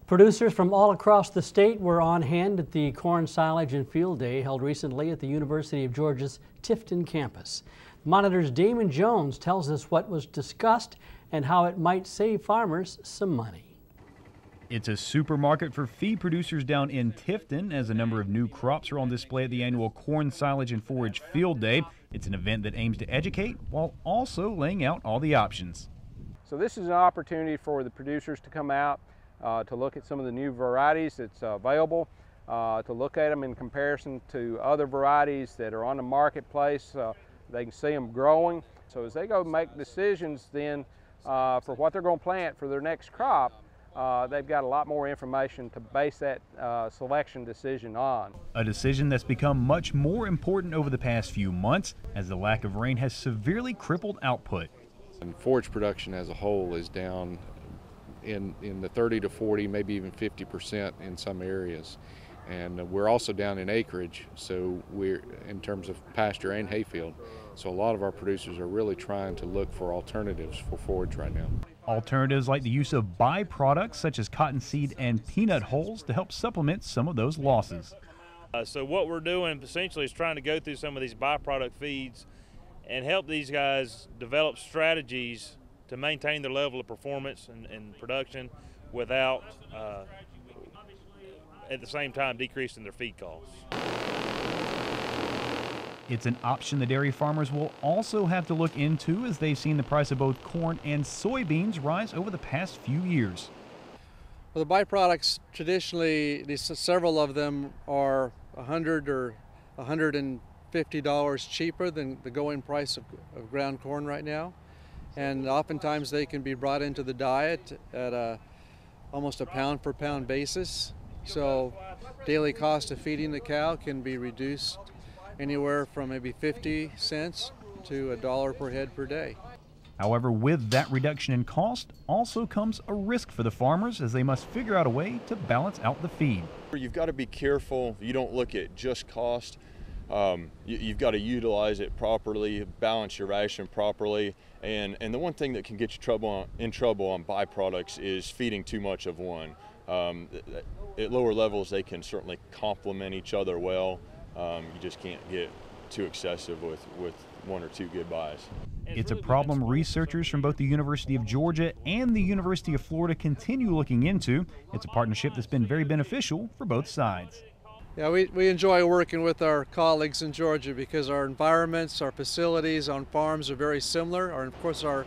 Producers from all across the state were on hand at the Corn Silage and Field Day held recently at the University of Georgia's Tifton campus. Monitor's Damon tells us what was discussed and how it might save farmers some money. It's a supermarket for feed producers down in Tifton as a number of new crops are on display at the annual Corn Silage and Forage Field Day. It's an event that aims to educate while also laying out all the options. So this is an opportunity for the producers to come out to look at some of the new varieties that's available, to look at them in comparison to other varieties that are on the marketplace. They can see them growing. So as they go make decisions then for what they're going to plant for their next crop, they've got a lot more information to base that selection decision on. A decision that's become much more important over the past few months as the lack of rain has severely crippled output. And forage production as a whole is down in the 30 to 40, maybe even 50% in some areas. And we're also down in acreage, so we're in terms of pasture and hayfield. So a lot of our producers are really trying to look for alternatives for forage right now. Alternatives like the use of byproducts such as cottonseed and peanut hulls to help supplement some of those losses. So what we're doing essentially is trying to go through some of these byproduct feeds and help these guys develop strategies to maintain their level of performance and production without, at the same time, decreasing their feed costs. It's an option the dairy farmers will also have to look into as they've seen the price of both corn and soybeans rise over the past few years. Well, the byproducts traditionally, several of them are $100 or $150 cheaper than the going price of ground corn right now. And oftentimes they can be brought into the diet at almost a pound per pound basis. So daily cost of feeding the cow can be reduced anywhere from maybe 50 cents to $1 per head per day. However, with that reduction in cost also comes a risk for the farmers as they must figure out a way to balance out the feed. You've got to be careful. You don't look at just cost. You've got to utilize it properly, balance your ration properly, and the one thing that can get you in trouble on byproducts is feeding too much of one. At lower levels, they can certainly complement each other well. You just can't get too excessive with one or two good buys. It's a problem researchers from both the University of Georgia and the University of Florida continue looking into. It's a partnership that's been very beneficial for both sides. Yeah, we enjoy working with our colleagues in Georgia because our environments, our facilities on farms are very similar. Of course, our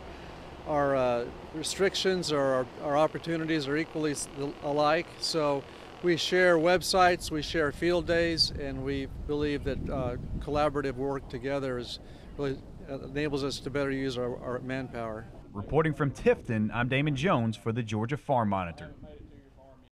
restrictions or our opportunities are equally alike. So we share websites, we share field days, and we believe that collaborative work together really enables us to better use our manpower. Reporting from Tifton, I'm Damon Jones for the Georgia Farm Monitor.